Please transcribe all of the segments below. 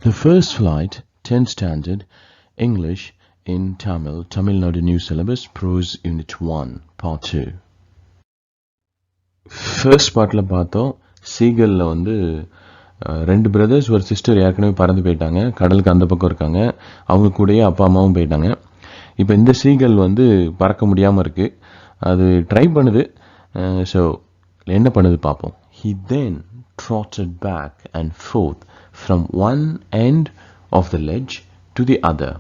The first flight, 10th standard, English in Tamil, Tamil Nadu new syllabus, prose unit 1, part 2. First பார்ட்டில் பார்த்தோம், சீகலில் வந்து ரெண்டு brothers ஒரு sister ஏற்கனவே பறந்து போயிட்டாங்க, கடலுக்கு அந்த பக்கம் இருக்காங்க, அவங்க கூடயே அப்பா அம்மாவும் போயிட்டாங்க. இப்போ இந்த சீகல் வந்து பறக்க முடியாமல் இருக்குது, அது ட்ரை பண்ணுது. ஸோ என்ன பண்ணுது பார்ப்போம். He then trotted back and forth from one end of the ledge to the other,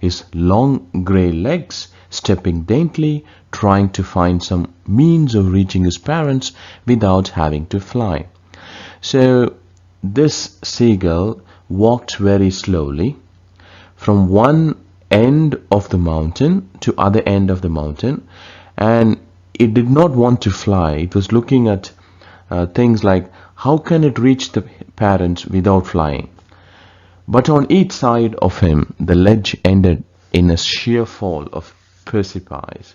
his long grey legs stepping daintily, trying to find some means of reaching his parents without having to fly. So this seagull walked very slowly from one end of the mountain to other end of the mountain, and it did not want to fly. It was looking at things like how can it reach the parents without flying. But on each side of him the ledge ended in a sheer fall of precipice,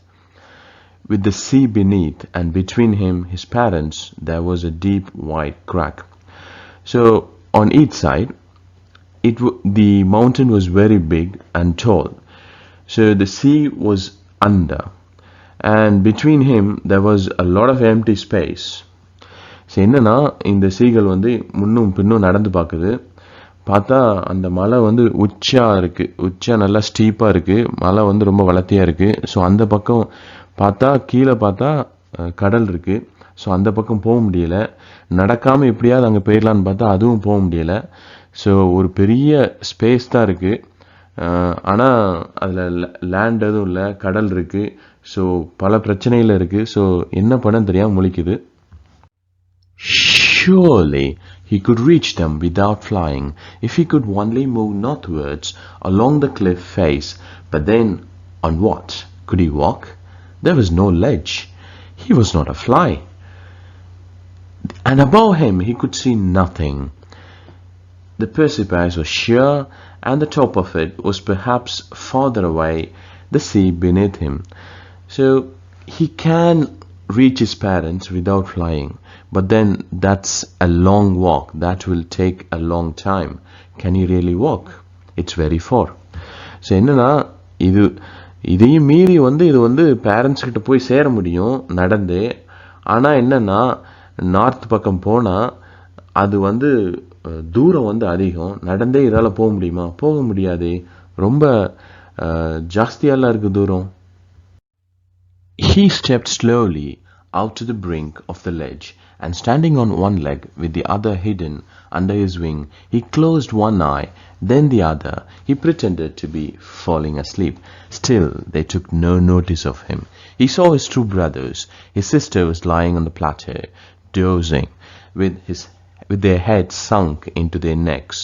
with the sea beneath, and between him his parents there was a deep wide crack. So on each side the mountain was very big and tall, so the sea was under, and between him there was a lot of empty space. So என்னன்னா, இந்த seagull வந்து முன்னும் பின்னும் நடந்து பார்க்குது. பார்த்தா அந்த மலை வந்து உச்சா நல்லா ஸ்டீப்பாக இருக்குது, மலை வந்து ரொம்ப வளர்த்தியாக இருக்குது. ஸோ அந்த பக்கம் பார்த்தா, கீழே பார்த்தா கடல் இருக்குது. ஸோ அந்த பக்கம் போக முடியலை. நடக்காமல் எப்படியாவது அங்கே போயிடலான்னு பார்த்தா அதுவும் போக முடியலை. ஸோ ஒரு பெரிய ஸ்பேஸ் தான் இருக்குது, ஆனால் அதில் லேண்ட் எதுவும் இல்லை, கடல் இருக்குது. ஸோ பல பிரச்சனையில் இருக்குது. ஸோ என்ன பண்ண தெரியாமல் முழிக்குது. Surely he could reach them without flying if he could only move northwards along the cliff face. But then, on what? Could he walk? There was no ledge. He was not a fly. And above him he could see nothing. The precipice was sheer, and the top of it was perhaps farther away, the sea beneath him. So he can reach his parents without flying, but then that's a long walk. That will take a long time. Can he really walk? It's very far. So என்னன்னா, இதையும் மீறி வந்து இது வந்து parents கிட்ட போய் சேர முடியும் நடந்து. ஆனால் என்னன்னா, நார்த் பக்கம் போனால் அது வந்து தூரம் வந்து அதிகம். நடந்தே இதால் போக முடியுமா? போக முடியாது, ரொம்ப ஜாஸ்தியாலாம் இருக்குது தூரம். He stepped slowly out to the brink of the ledge, and standing on one leg with the other hidden under his wing, he closed one eye, then the other. He pretended to be falling asleep. Still they took no notice of him. He saw his two brothers. His sister was lying on the plateau, dozing, with their heads sunk into their necks.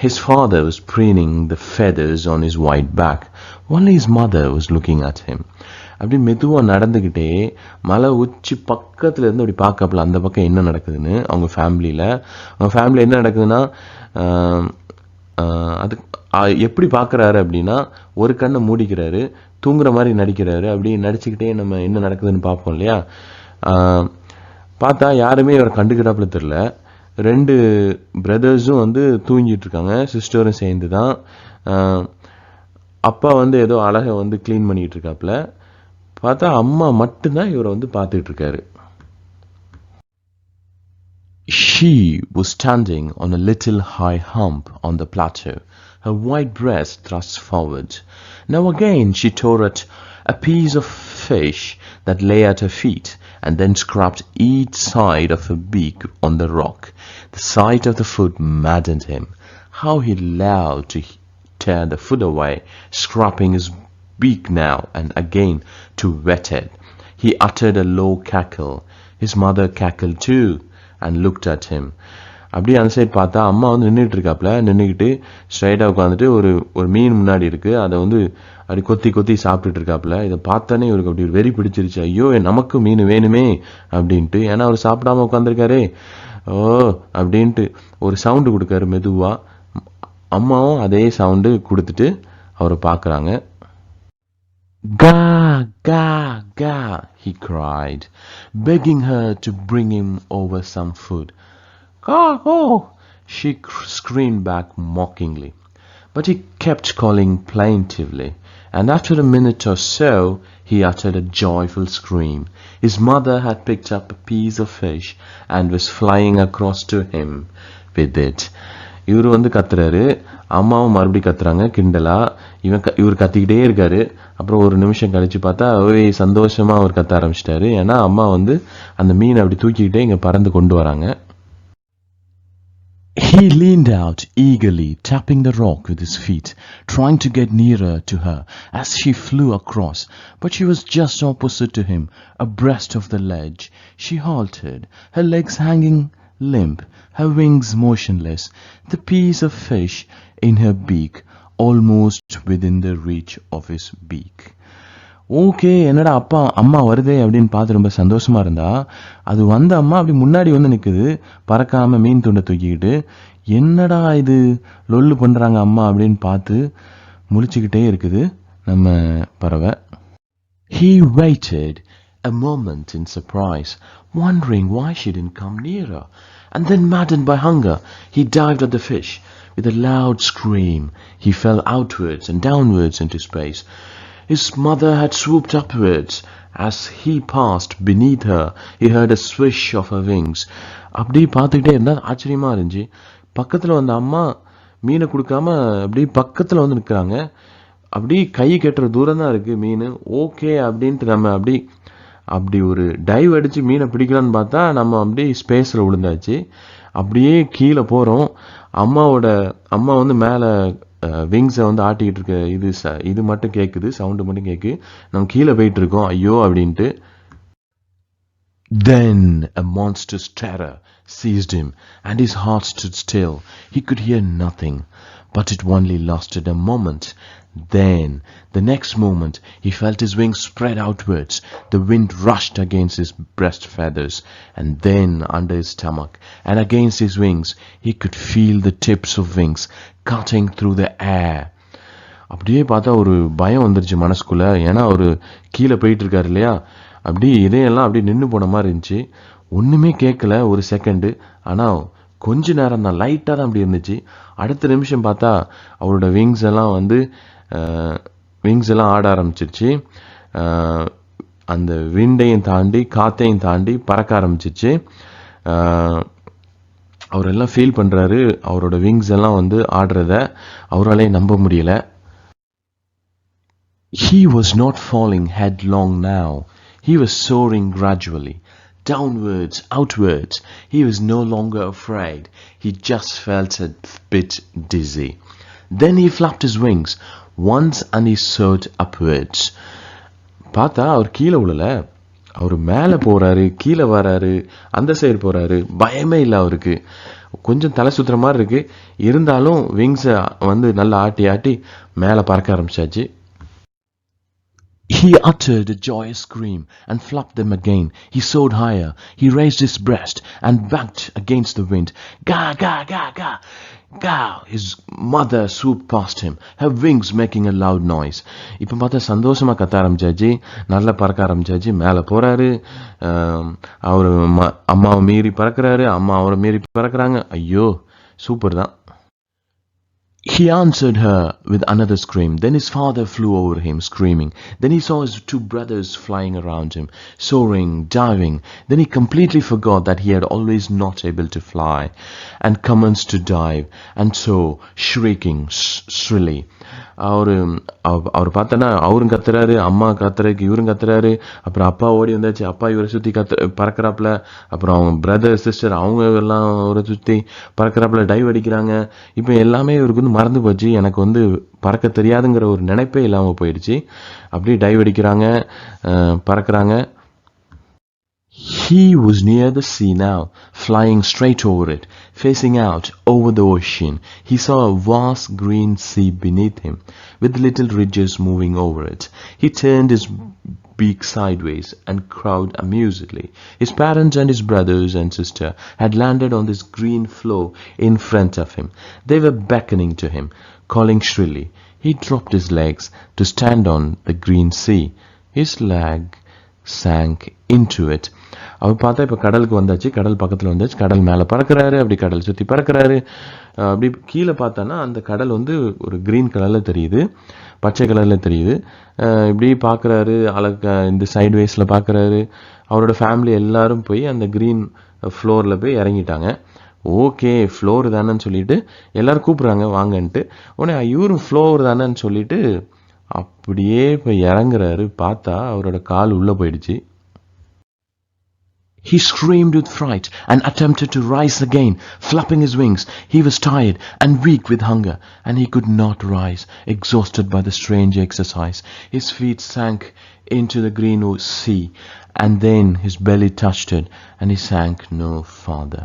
His father was preening the feathers on his white back. Only his mother was looking at him. அப்படி மெதுவாக நடந்துக்கிட்டே மலை உச்சி பக்கத்தில் இருந்து அப்படி பார்க்கப்பில் அந்த பக்கம் என்ன நடக்குதுன்னு அவங்க ஃபேமிலியில் என்ன நடக்குதுன்னா, அது எப்படி பார்க்குறாரு அப்படின்னா, ஒரு கண்ணை மூடிக்கிறாரு, தூங்குற மாதிரி நடிக்கிறாரு. அப்படி நடிச்சுக்கிட்டே நம்ம என்ன நடக்குதுன்னு பார்ப்போம் இல்லையா. பார்த்தா யாருமே இவரை கண்டுக்கிட்டாப்புல தெரில. ரெண்டு பிரதர்ஸும் வந்து தூங்கிட்டு இருக்காங்க, சிஸ்டரும் சேர்ந்து தான். அப்பா வந்து ஏதோ அழகை வந்து க்ளீன் பண்ணிகிட்டு இருக்காப்புல. பார்த்தா அம்மா மட்டும்தான் இவரை வந்து பார்த்துட்டு இருக்காரு. She was standing on a little high hump on the plateau, her white breast thrust forward. Now again she tore at a piece of fish that lay at her feet, and then scraped each side of her beak on the rock. The sight of the food maddened him. How he loved to tear the food away, scraping his beak now and again to wet it. He uttered a low cackle. His mother cackled too and looked at him. அப்படியே அந்த side பார்த்தா அம்மா வந்து நின்றுட்டு இருக்காப்புல. நின்றுக்கிட்டு ஸ்ட்ரைட்டாக உட்காந்துட்டு ஒரு மீன் முன்னாடி இருக்குது, அதை வந்து அப்படி கொத்தி சாப்பிட்டுட்டு இருக்காப்புல. இதை பார்த்தானே இவருக்கு அப்படி வெறி பிடிச்சிருச்சு. ஐயோ, நமக்கு மீன் வேணுமே அப்படின்ட்டு. ஏன்னா அவர் சாப்பிடாம உட்காந்துருக்காரு. ஓ அப்படின்ட்டு ஒரு சவுண்டு கொடுக்காரு மெதுவாக. அம்மாவும் அதே சவுண்டு கொடுத்துட்டு அவரை பார்க்குறாங்க. "Ga, ga, ga," he cried, begging her to bring him over some food. "Ga, oh," she screamed back mockingly. But he kept calling plaintively, and after a minute or so, he uttered a joyful scream. His mother had picked up a piece of fish and was flying across to him with it. இவர் வந்து கத்துறாரு, அம்மாவும் மறுபடியும் கத்துறாங்க கிண்டலா. இவர் கத்திக்கிட்டே இருக்காரு. அப்புறம் ஒரு நிமிஷம் கழிச்சு பார்த்தா ஒரே சந்தோஷமா அவர் கத்த ஆரம்பிச்சிட்டாரு. ஏன்னா அம்மா வந்து அந்த மீனை அப்படி தூக்கிக்கிட்டே இங்க பறந்து கொண்டு வராங்க. He leaned out eagerly, tapping the rock with his feet, trying to get nearer to her as she flew across, but she was just opposite to him, abreast of the ledge. She halted, her legs hanging limp, her wings motionless, the piece of fish in her beak almost within the reach of his beak. Okay, என்னடா அம்மா வருதே அப்படின்னு பார்த்து ரொம்ப சந்தோஷமா இருந்தா, அது வந்த அம்மா அப்படி முன்னாடி வந்து நிற்குது, பறக்காம மீன் துண்டை தூக்கிக்கிட்டு. என்னடா இது லொல்லு பண்றாங்க அம்மா அப்படின்னு பார்த்து முழிச்சுக்கிட்டே இருக்குது நம்ம பறவை. He waited a moment in surprise, wondering why she didn't come nearer, and then maddened by hunger, he dived at the fish. With a loud scream, he fell outwards and downwards into space. His mother had swooped upwards. As he passed beneath her, he heard a swish of her wings. அப்படி பார்த்துக்கிட்டே இருந்தா ஆச்சரியமா இருந்துச்சு. பக்கத்துல வந்த அம்மா மீனை கொடுக்காம அப்படி பக்கத்துல வந்து நிற்கிறாங்க. அப்படி கை கட்டுற தூரம் தான் இருக்கு மீன். ஓகே அப்படின்ட்டு நம்ம அப்படி ஒரு டைவ் அடிச்சு மீனை பிடிக்கலான்னு பார்த்தா நம்ம அப்படி ஸ்பேஸ்ல விழுந்தாச்சு. அப்படியே கீழே போறோம். அம்மா வந்து மேல விங்ஸை வந்து ஆட்டிக்கிட்டு இருக்க இது மட்டும் கேட்குது, சவுண்டு மட்டும் கேட்கு. நம்ம கீழே போயிட்டு இருக்கோம், ஐயோ அப்படின்ட்டு. Then a monstrous terror seized him and his heart stood still. He could hear nothing, but it only lasted a moment. Then, the next moment, he felt his wings spread outwards. The wind rushed against his breast feathers, and then under his stomach, and against his wings, he could feel the tips of wings cutting through the air. அப்படியே பார்த்தா ஒரு பயம் வந்துருச்சு மனசுக்குள்ள. ஏன்னா ஒரு கீழே போயிட்டு இருக்காரு இல்லையா, அப்படி இதையெல்லாம் அப்படி நின்று போன மாதிரி இருந்துச்சு. ஒண்ணுமே கேட்கல ஒரு செகண்டு. ஆனா கொஞ்ச நேரம் தான், லைட்டா தான் அப்படி இருந்துச்சு. அடுத்த நிமிஷம் பார்த்தா அவரோட விங்ஸ் எல்லாம் ஆட ஆரம்பிச்சிருச்சு. அந்த விண்டையும் தாண்டி காத்தையும் தாண்டி பறக்க ஆரம்பிச்சிருச்சு. அவரெல்லாம் ஃபீல் பண்றாரு, அவரோட விங்ஸ் எல்லாம் வந்து ஆடுறத அவராலே நம்ப முடியல. He was not falling headlong now. He was soaring gradually. Downwards, outwards. He was no longer afraid. He just felt a bit dizzy. Then he flapped his wings once and he soared upwards. பார்த்தா அவர் கீழே விழல, அவர் மேலே போறாரு, கீழே வராரு, அந்த side போறாரு. பயமே இல்லை அவருக்கு. கொஞ்சம் தலை சுத்துற மாதிரி இருக்கு, இருந்தாலும் விங்ஸை வந்து நல்லா ஆட்டி ஆட்டி மேலே பறக்க ஆரம்பிச்சாச்சு. He uttered a joyous scream and flapped them again. He soared higher. He raised his breast and backed against the wind. Ga, ga, ga, ga, ga. His mother swooped past him, her wings making a loud noise. இப்ப பார்த்தா சந்தோஷமா கத்த ஆரம்பிச்சாச்சு, நல்லா பறக்க ஆரம்பிச்சாச்சு. மேலே போறாரு, அவரு அம்மாவை மீறி பறக்கிறாரு, அம்மா அவரை மீறி பறக்கிறாங்க. ஐயோ சூப்பர் தான். He answered her with another scream. Then his father flew over him, screaming. Then he saw his two brothers flying around him, soaring, diving. Then he completely forgot that he had always not able to fly, and commenced to dive, and so shrieking shrilly. அவர் பார்த்தனா அவரும் கத்துறாரு, அம்மா கத்துறதுக்கு இவரும் கத்துறாரு. அப்புறம் அப்பா ஓடி வந்தாச்சு, அப்பா இவரை சுற்றி பறக்கிறாப்புல. அப்புறம் அவங்க பிரதர் சிஸ்டர் அவங்க எல்லாம் அவரை சுற்றி பறக்கிறாப்புல, டைவ் அடிக்கிறாங்க. இப்போ எல்லாமே இவருக்கு வந்து மறந்து போச்சு. எனக்கு வந்து பறக்க தெரியாதுங்கிற ஒரு நினைப்பே இல்லாமல் போயிடுச்சு. அப்படியே டைவ் அடிக்கிறாங்க, பறக்கிறாங்க. He was near the sea now, flying straight over it, facing out over the ocean. He saw a vast green sea beneath him, with little ridges moving over it. He turned his beak sideways and crowed amusedly. His parents and his brothers and sister had landed on this green floor in front of him. They were beckoning to him, calling shrilly. He dropped his legs to stand on the green sea. His leg sank into it. அவர் பார்த்தா இப்போ கடலுக்கு வந்தாச்சு, கடல் பக்கத்தில் வந்தாச்சு, கடல் மேலே பறக்கிறாரு, அப்படி கடல் சுற்றி பறக்கிறாரு. அப்படி கீழே பார்த்தானா அந்த கடல் வந்து ஒரு க்ரீன் கலரில் தெரியுது, பச்சை கலரில் தெரியுது. இப்படி பார்க்குறாரு, இந்த சைட் வேஸில் பார்க்குறாரு. அவரோட ஃபேமிலி எல்லாரும் போய் அந்த க்ரீன் ஃப்ளோரில் போய் இறங்கிட்டாங்க. ஓகே, ஃப்ளோர் தானேன்னு சொல்லிட்டு எல்லாரும் கூப்பிட்றாங்க வாங்கன்ட்டு. உடனே இவரும் ஃப்ளோர் தானேன்னு சொல்லிட்டு அப்படியே இப்போ இறங்குறாரு. பார்த்தா அவரோட கால் உள்ளே போயிடுச்சு. He screamed with fright and attempted to rise again, flapping his wings. He was tired and weak with hunger, and he could not rise, exhausted by the strange exercise. His feet sank into the green sea, and then his belly touched it, and he sank no farther.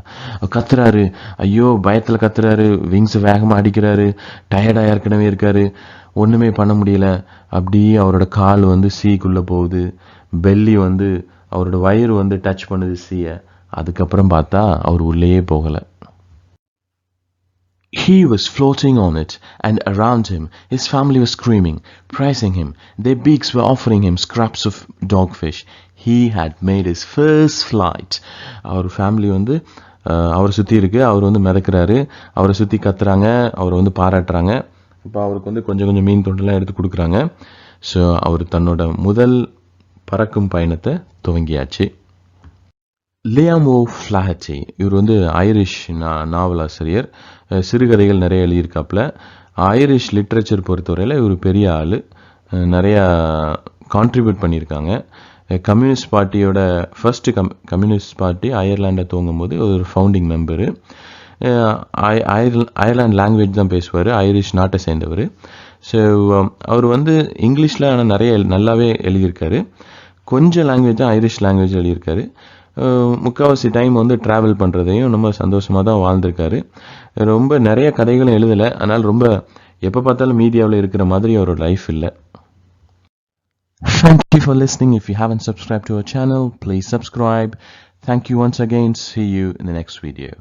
கத்துறாரு, ஐயோ பயத்தில் கத்துறாரு, wings வேகமாக அடிக்கிறாரு, டயர்டாக ஏற்கனவே இருக்காரு, ஒன்றுமே பண்ண முடியல. அப்படியே அவரோட கால் வந்து சீக்குள்ளே போகுது, பெல்லி வந்து அவரோட வயிறு வந்து டச் பண்ணுது சீயை. அதுக்கப்புறம் பார்த்தா அவர் உள்ளேயே போகலை. He was floating on it, and around him his family was screaming, praising him. Their beaks were offering him scraps of dogfish. He had made his first flight. Our family வந்து அவரை சுற்றி இருக்கு, அவர் வந்து மிதக்கிறாரு, அவரை சுற்றி கத்துறாங்க, அவரை வந்து பாராட்டுறாங்க. இப்போ அவருக்கு வந்து கொஞ்சம் கொஞ்சம் மீன் தொண்டெல்லாம் எடுத்து கொடுக்குறாங்க. ஸோ அவர் தன்னோட முதல் பறக்கும் பயணத்தை துவங்கியாச்சு. லியாம் ஓ ஃப்ளாஹெட்டி, இவர் வந்து ஐரிஷ் நாவலாசிரியர், சிறுகதைகள் நிறைய எழுதியிருக்காப்புல. ஐரிஷ் லிட்ரேச்சர் பொறுத்தவரையில் இவர் பெரிய ஆள், நிறையா கான்ட்ரிபியூட் பண்ணியிருக்காங்க. கம்யூனிஸ்ட் பார்ட்டியோட ஃபர்ஸ்ட் கம்யூனிஸ்ட் பார்ட்டி அயர்லாண்டை துவங்கும் போது ஒரு ஃபவுண்டிங் மெம்பரு. அயர்லாண்ட் லாங்குவேஜ் தான் பேசுவார், ஐரிஷ் நாட்டை சேர்ந்தவர். ஸோ அவர் வந்து இங்கிலீஷில் ஆனால் நிறைய நல்லாவே எழுதியிருக்காரு. கொஞ்சம் லாங்குவேஜ் தான் ஐரிஷ் லாங்குவேஜ் எழுதியிருக்காரு. முக்கால்வாசி டைம் வந்து ட்ராவல் பண்ணுறதையும் ரொம்ப சந்தோஷமாக தான் வாழ்ந்திருக்காரு. ரொம்ப நிறைய கதைகளும் எழுதலை, அதனால் ரொம்ப எப்போ பார்த்தாலும் மீடியாவில் இருக்கிற மாதிரி அவரோட லைஃப் இல்லை. Thank you for listening. If you haven't subscribed to our channel, please subscribe. Thank you once again. See you in the next video.